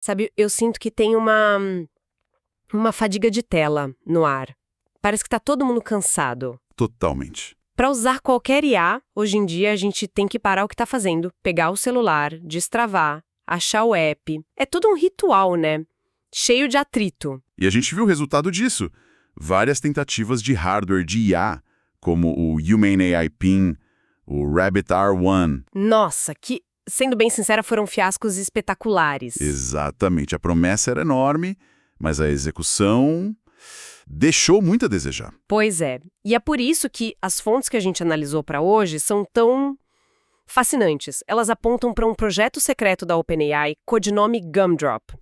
Sabe, eu sinto que tem uma fadiga de tela no ar. Parece que tá todo mundo cansado. Totalmente. Para usar qualquer IA, hoje em dia a gente tem que parar o que tá fazendo, pegar o celular, destravar, achar o app. É todo um ritual, né? Cheio de atrito. E a gente viu o resultado disso. Várias tentativas de hardware de IA, como o Humane AI Pin, o Rabbit R1. Nossa, que, sendo bem sincera, foram fiascos espetaculares. Exatamente. A promessa era enorme, mas a execução deixou muito a desejar. Pois é. E é por isso que as fontes que a gente analisou para hoje são tão fascinantes. Elas apontam para um projeto secreto da OpenAI, codinome Gumdrop,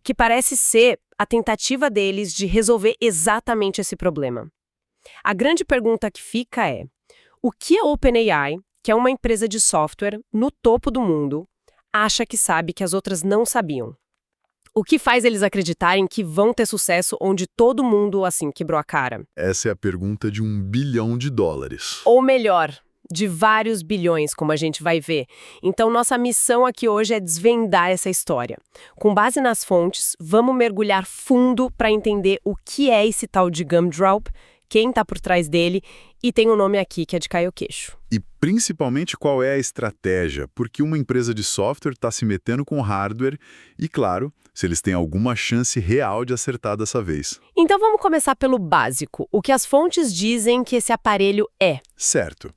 que parece ser a tentativa deles de resolver exatamente esse problema. A grande pergunta que fica é: o que a OpenAI, que é uma empresa de software no topo do mundo, acha que sabe que as outras não sabiam? O que faz eles acreditarem que vão ter sucesso onde todo mundo, assim, quebrou a cara? Essa é a pergunta de $1 bilhão. Ou melhor, de vários bilhões, como a gente vai ver. Então, nossa missão aqui hoje é desvendar essa história. Com base nas fontes, vamos mergulhar fundo para entender o que é esse tal de Gumdrop, quem está por trás dele, e tem um nome aqui que é de cair o queixo. E principalmente qual é a estratégia, porque uma empresa de software está se metendo com hardware e, claro, se eles têm alguma chance real de acertar dessa vez. Então vamos começar pelo básico, o que as fontes dizem que esse aparelho é. Certo.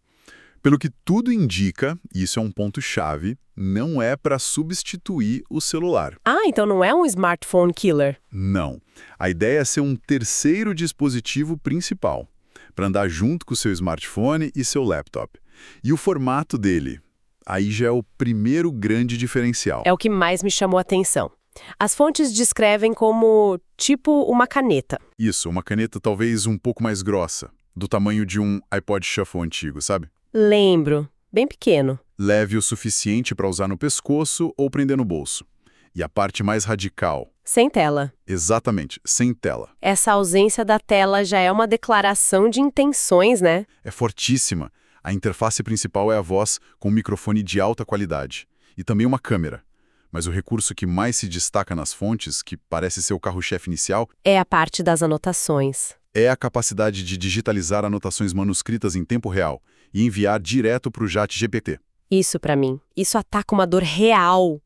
Pelo que tudo indica, e isso é um ponto-chave, não é para substituir o celular. Ah, então não é um smartphone killer. Não. A ideia é ser um terceiro dispositivo principal, para andar junto com o seu smartphone e seu laptop. E o formato dele, aí já é o primeiro grande diferencial. É o que mais me chamou a atenção. As fontes descrevem como, tipo, uma caneta. Isso, uma caneta talvez um pouco mais grossa, do tamanho de um iPod Shuffle antigo, sabe? Lembro. Bem pequeno. Leve o suficiente para usar no pescoço ou prender no bolso. E a parte mais radical. Sem tela. Exatamente, sem tela. Essa ausência da tela já é uma declaração de intenções, né? É fortíssima. A interface principal é a voz com um microfone de alta qualidade. E também uma câmera. Mas o recurso que mais se destaca nas fontes, que parece ser o carro-chefe inicial, é a parte das anotações. É a capacidade de digitalizar anotações manuscritas em tempo real e enviar direto para o ChatGPT. Isso pra mim. Isso ataca uma dor real.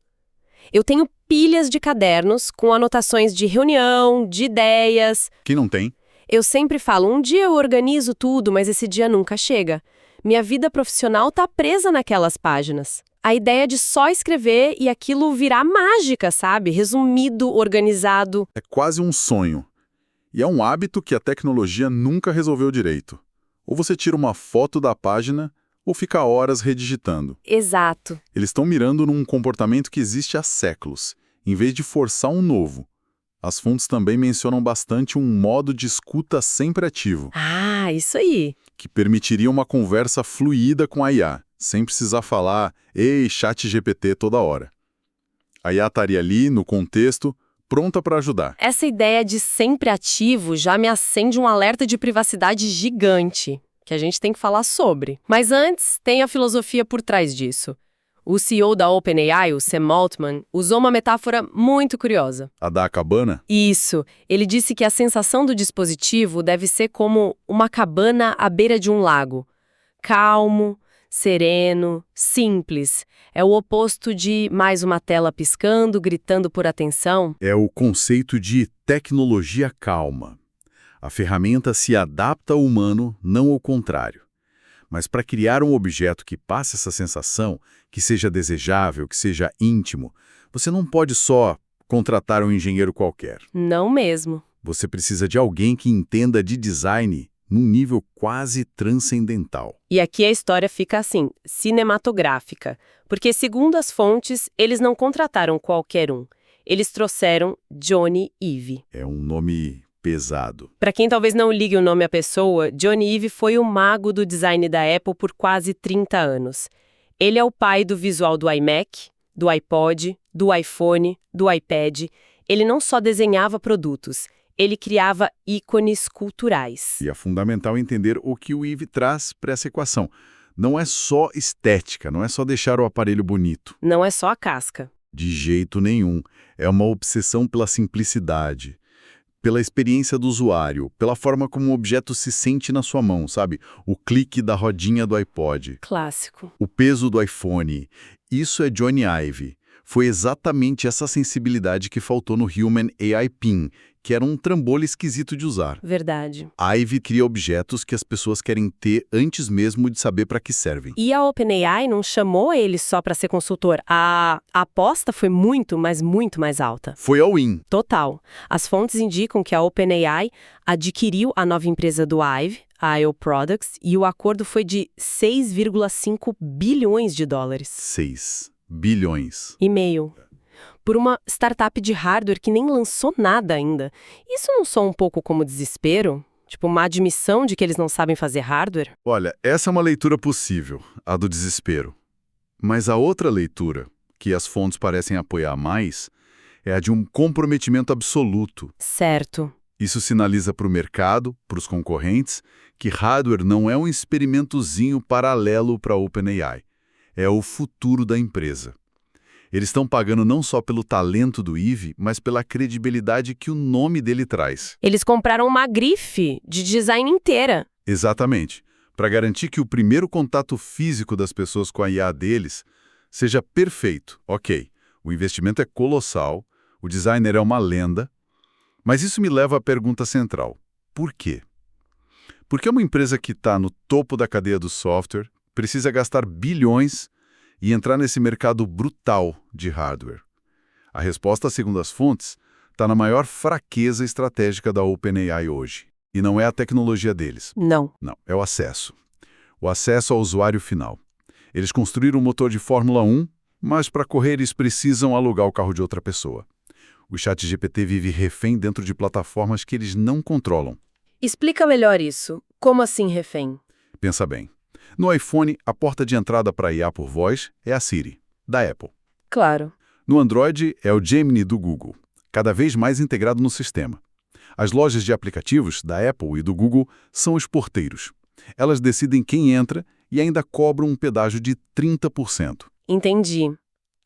Eu tenho pilhas de cadernos com anotações de reunião, de ideias. Quem não tem? Eu sempre falo, um dia eu organizo tudo, mas esse dia nunca chega. Minha vida profissional tá presa naquelas páginas. A ideia de só escrever e aquilo virar mágica, sabe? Resumido, organizado. É quase um sonho. E é um hábito que a tecnologia nunca resolveu direito. Ou você tira uma foto da página, ou fica horas redigitando. Exato. Eles estão mirando num comportamento que existe há séculos, em vez de forçar um novo. As fontes também mencionam bastante um modo de escuta sempre ativo. Ah, isso aí. Que permitiria uma conversa fluida com a IA, sem precisar falar "Ei, ChatGPT" toda hora. A IA estaria ali, no contexto, pronta para ajudar. Essa ideia de sempre ativo já me acende um alerta de privacidade gigante, que a gente tem que falar sobre. Mas antes, tem a filosofia por trás disso. O CEO da OpenAI, o Sam Altman, usou uma metáfora muito curiosa. A da cabana? Isso. Ele disse que a sensação do dispositivo deve ser como uma cabana à beira de um lago. Calmo, sereno, simples. É o oposto de mais uma tela piscando, gritando por atenção. É o conceito de tecnologia calma. A ferramenta se adapta ao humano, não ao contrário. Mas para criar um objeto que passe essa sensação, que seja desejável, que seja íntimo, você não pode só contratar um engenheiro qualquer. Não mesmo. Você precisa de alguém que entenda de design num nível quase transcendental. E aqui a história fica assim, cinematográfica. Porque, segundo as fontes, eles não contrataram qualquer um. Eles trouxeram Jony Ive. É um nome pesado. Para quem talvez não ligue o nome à pessoa, Jony Ive foi o mago do design da Apple por quase 30 anos. Ele é o pai do visual do iMac, do iPod, do iPhone, do iPad. Ele não só desenhava produtos, ele criava ícones culturais. E é fundamental entender o que o Ive traz para essa equação. Não é só estética, não é só deixar o aparelho bonito. Não é só a casca. De jeito nenhum. É uma obsessão pela simplicidade, pela experiência do usuário, pela forma como o objeto se sente na sua mão, sabe? O clique da rodinha do iPod, Clássico. o peso do iPhone. Isso é Jony Ive. Foi exatamente essa sensibilidade que faltou no Human AI Pin, que era um trambolho esquisito de usar. Verdade. Ive cria objetos que as pessoas querem ter antes mesmo de saber para que servem. E a OpenAI não chamou ele só para ser consultor. A aposta foi muito, mas muito mais alta. Foi all-in. Total. As fontes indicam que a OpenAI adquiriu a nova empresa do Ive, a IO Products, e o acordo foi de 6,5 bilhões de dólares. 6 bilhões. E meio. Por uma startup de hardware que nem lançou nada ainda. Isso não soa um pouco como desespero? Tipo, uma admissão de que eles não sabem fazer hardware? Olha, essa é uma leitura possível, a do desespero. Mas a outra leitura, que as fontes parecem apoiar mais, é a de um comprometimento absoluto. Certo. Isso sinaliza para o mercado, para os concorrentes, que hardware não é um experimentozinho paralelo para a OpenAI. É o futuro da empresa. Eles estão pagando não só pelo talento do Ive, mas pela credibilidade que o nome dele traz. Eles compraram uma grife de design inteira. Exatamente. Para garantir que o primeiro contato físico das pessoas com a IA deles seja perfeito. Ok, o investimento é colossal, o designer é uma lenda, mas isso me leva à pergunta central. Por quê? Porque uma empresa que está no topo da cadeia do software precisa gastar bilhões e entrar nesse mercado brutal de hardware. A resposta, segundo as fontes, está na maior fraqueza estratégica da OpenAI hoje. E não é a tecnologia deles. Não. Não, é o acesso. O acesso ao usuário final. Eles construíram um motor de Fórmula 1, mas para correr eles precisam alugar o carro de outra pessoa. O ChatGPT vive refém dentro de plataformas que eles não controlam. Explica melhor isso. Como assim, refém? Pensa bem. No iPhone, a porta de entrada para IA por voz é a Siri, da Apple. Claro. No Android, é o Gemini do Google, cada vez mais integrado no sistema. As lojas de aplicativos da Apple e do Google são os porteiros. Elas decidem quem entra e ainda cobram um pedágio de 30%. Entendi.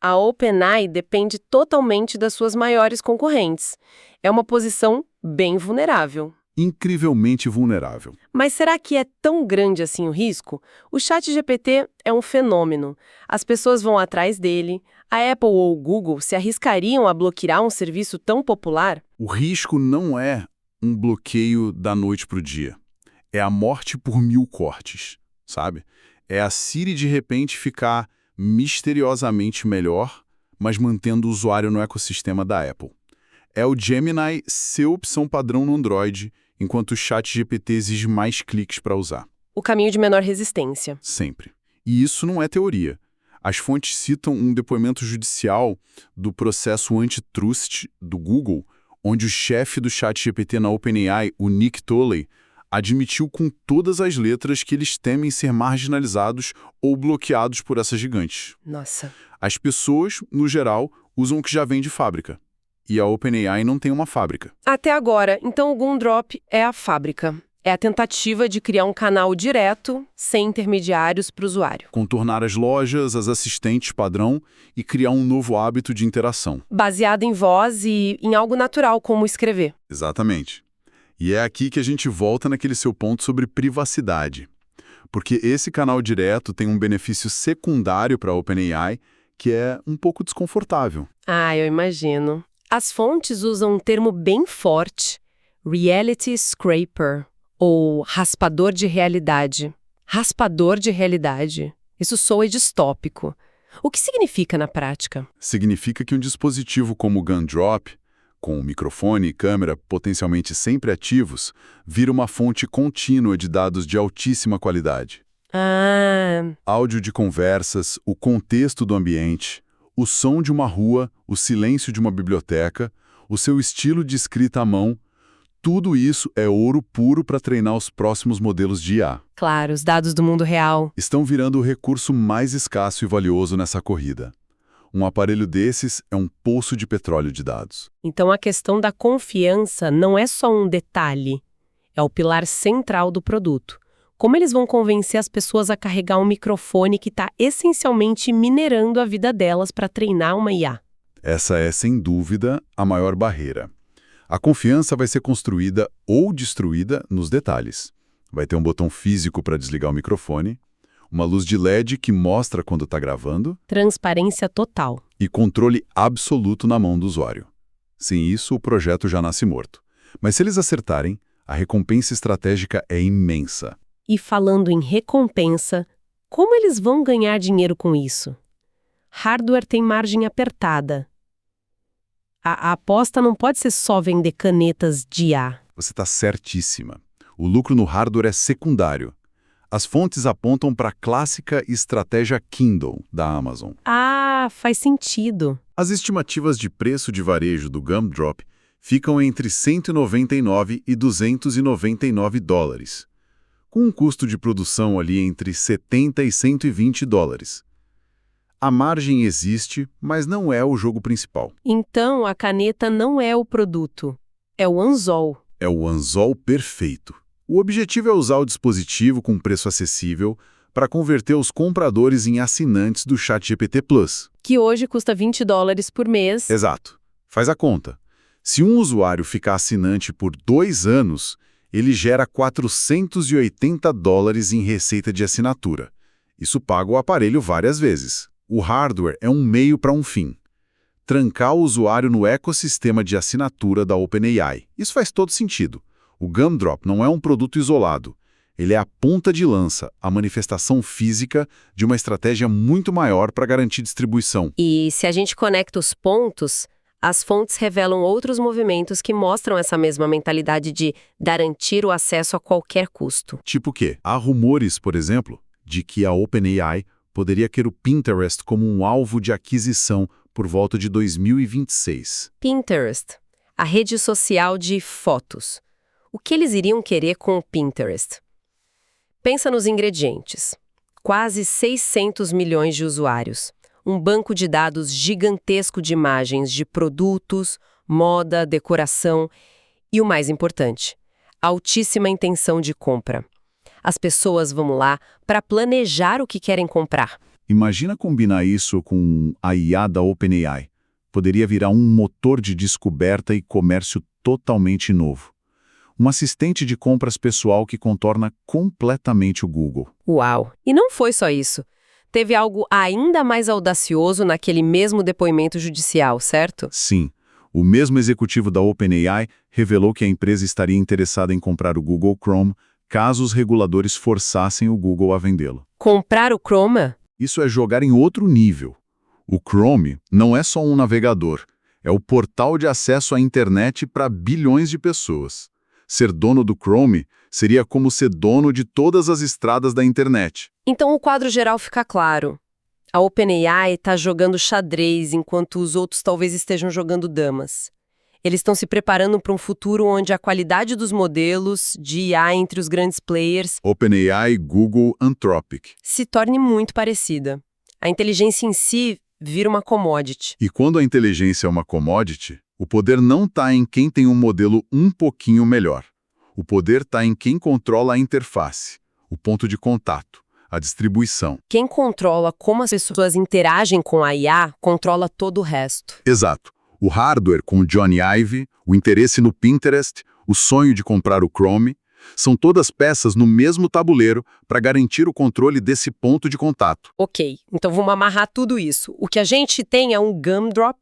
A OpenAI depende totalmente das suas maiores concorrentes. É uma posição bem vulnerável. Incrivelmente vulnerável. Mas será que é tão grande assim o risco? O ChatGPT é um fenômeno. As pessoas vão atrás dele. A Apple ou o Google se arriscariam a bloquear um serviço tão popular? O risco não é um bloqueio da noite para o dia. É a morte por 1000 cortes, sabe? É a Siri de repente ficar misteriosamente melhor, mas mantendo o usuário no ecossistema da Apple. É o Gemini ser opção padrão no Android, enquanto o ChatGPT exige mais cliques para usar. O caminho de menor resistência. Sempre. E isso não é teoria. As fontes citam um depoimento judicial do processo antitrust do Google, onde o chefe do ChatGPT na OpenAI, o Nick Tolley, admitiu com todas as letras que eles temem ser marginalizados ou bloqueados por essa gigante. Nossa. As pessoas, no geral, usam o que já vem de fábrica. E a OpenAI não tem uma fábrica. Até agora, então o Gumdrop é a fábrica. É a tentativa de criar um canal direto, sem intermediários para o usuário. Contornar as lojas, as assistentes padrão e criar um novo hábito de interação. Baseado em voz e em algo natural, como escrever. Exatamente. E é aqui que a gente volta naquele seu ponto sobre privacidade. Porque esse canal direto tem um benefício secundário para a OpenAI que é um pouco desconfortável. Ah, eu imagino. As fontes usam um termo bem forte, reality scraper, ou raspador de realidade. Raspador de realidade. Isso soa distópico. O que significa na prática? Significa que um dispositivo como o Gumdrop, com microfone e câmera potencialmente sempre ativos, vira uma fonte contínua de dados de altíssima qualidade. Áudio de conversas, o contexto do ambiente, o som de uma rua, o silêncio de uma biblioteca, o seu estilo de escrita à mão, tudo isso é ouro puro para treinar os próximos modelos de IA. Claro, os dados do mundo real. Estão virando o recurso mais escasso e valioso nessa corrida. Um aparelho desses é um poço de petróleo de dados. Então a questão da confiança não é só um detalhe, é o pilar central do produto. Como eles vão convencer as pessoas a carregar um microfone que está essencialmente minerando a vida delas para treinar uma IA? Essa é, sem dúvida, a maior barreira. A confiança vai ser construída ou destruída nos detalhes. Vai ter um botão físico para desligar o microfone, uma luz de LED que mostra quando está gravando Transparência total. e controle absoluto na mão do usuário. Sem isso, o projeto já nasce morto. Mas se eles acertarem, a recompensa estratégica é imensa. E falando em recompensa, como eles vão ganhar dinheiro com isso? Hardware tem margem apertada. A aposta não pode ser só vender canetas de IA. Você está certíssima. O lucro no hardware é secundário. As fontes apontam para a clássica estratégia Kindle da Amazon. Ah, faz sentido. As estimativas de preço de varejo do Gumdrop ficam entre 199 e 299 dólares, com um custo de produção ali entre 70 e 120 dólares. A margem existe, mas não é o jogo principal. Então, a caneta não é o produto, é o anzol. É o anzol perfeito. O objetivo é usar o dispositivo com preço acessível para converter os compradores em assinantes do ChatGPT Plus. Que hoje custa 20 dólares por mês. Exato. Faz a conta. Se um usuário ficar assinante por 2 anos, ele gera 480 dólares em receita de assinatura. Isso paga o aparelho várias vezes. O hardware é um meio para um fim. Trancar o usuário no ecossistema de assinatura da OpenAI. Isso faz todo sentido. O Gumdrop não é um produto isolado. Ele é a ponta de lança, a manifestação física de uma estratégia muito maior para garantir distribuição. E se a gente conecta os pontos, as fontes revelam outros movimentos que mostram essa mesma mentalidade de garantir o acesso a qualquer custo. Tipo o quê? Há rumores, por exemplo, de que a OpenAI poderia querer o Pinterest como um alvo de aquisição por volta de 2026. Pinterest, a rede social de fotos. O que eles iriam querer com o Pinterest? Pensa nos ingredientes. Quase 600 milhões de usuários. Um banco de dados gigantesco de imagens de produtos, moda, decoração e, o mais importante, altíssima intenção de compra. As pessoas vão lá para planejar o que querem comprar. Imagina combinar isso com a IA da OpenAI. Poderia virar um motor de descoberta e comércio totalmente novo. Um assistente de compras pessoal que contorna completamente o Google. Uau! E não foi só isso. Teve algo ainda mais audacioso naquele mesmo depoimento judicial, certo? Sim. O mesmo executivo da OpenAI revelou que a empresa estaria interessada em comprar o Google Chrome caso os reguladores forçassem o Google a vendê-lo. Comprar o Chrome? Isso é jogar em outro nível. O Chrome não é só um navegador, é o portal de acesso à internet para bilhões de pessoas. Ser dono do Chrome seria como ser dono de todas as estradas da internet. Então o quadro geral fica claro. A OpenAI está jogando xadrez enquanto os outros talvez estejam jogando damas. Eles estão se preparando para um futuro onde a qualidade dos modelos de IA entre os grandes players OpenAI, Google, Anthropic. se torne muito parecida. A inteligência em si vira uma commodity. E quando a inteligência é uma commodity, o poder não está em quem tem um modelo um pouquinho melhor. O poder está em quem controla a interface, o ponto de contato, a distribuição. Quem controla como as pessoas interagem com a IA, controla todo o resto. Exato. O hardware com o Johnny Ive, o interesse no Pinterest, o sonho de comprar o Chrome, são todas peças no mesmo tabuleiro para garantir o controle desse ponto de contato. Ok, então vamos amarrar tudo isso. O que a gente tem é um Gumdrop,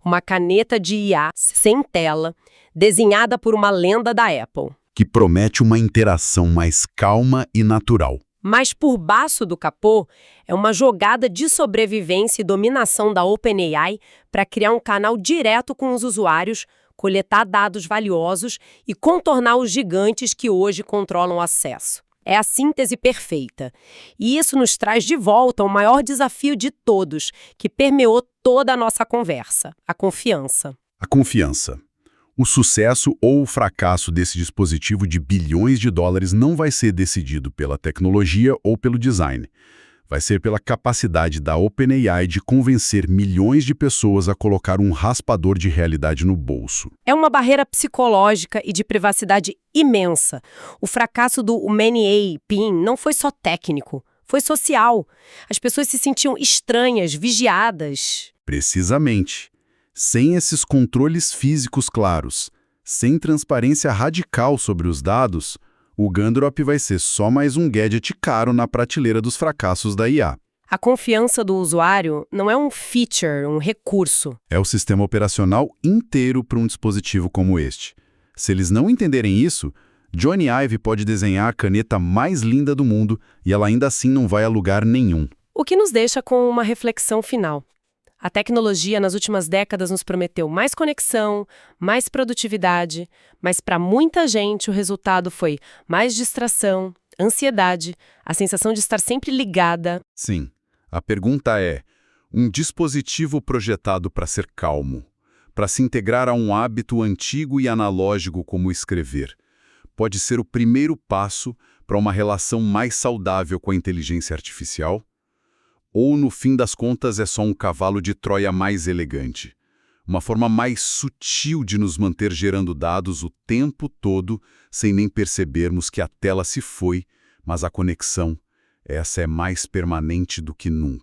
uma caneta de IA sem tela, desenhada por uma lenda da Apple. Que promete uma interação mais calma e natural. Mas por baixo do capô é uma jogada de sobrevivência e dominação da OpenAI para criar um canal direto com os usuários, coletar dados valiosos e contornar os gigantes que hoje controlam o acesso. É a síntese perfeita. E isso nos traz de volta ao maior desafio de todos, que permeou toda a nossa conversa: a confiança. A confiança. O sucesso ou o fracasso desse dispositivo de bilhões de dólares não vai ser decidido pela tecnologia ou pelo design. Vai ser pela capacidade da OpenAI de convencer milhões de pessoas a colocar um raspador de realidade no bolso. É uma barreira psicológica e de privacidade imensa. O fracasso do Many PIN não foi só técnico, foi social. As pessoas se sentiam estranhas, vigiadas. Precisamente. Sem esses controles físicos claros, sem transparência radical sobre os dados, o Gumdrop vai ser só mais um gadget caro na prateleira dos fracassos da IA. A confiança do usuário não é um feature, um recurso. É o sistema operacional inteiro para um dispositivo como este. Se eles não entenderem isso, Jony Ive pode desenhar a caneta mais linda do mundo e ela ainda assim não vai a lugar nenhum. O que nos deixa com uma reflexão final. A tecnologia nas últimas décadas nos prometeu mais conexão, mais produtividade, mas para muita gente o resultado foi mais distração, ansiedade, a sensação de estar sempre ligada. Sim, a pergunta é: um dispositivo projetado para ser calmo, para se integrar a um hábito antigo e analógico como escrever, pode ser o primeiro passo para uma relação mais saudável com a inteligência artificial? Ou, no fim das contas, é só um cavalo de Troia mais elegante? Uma forma mais sutil de nos manter gerando dados o tempo todo, sem nem percebermos que a tela se foi, mas a conexão, essa é mais permanente do que nunca.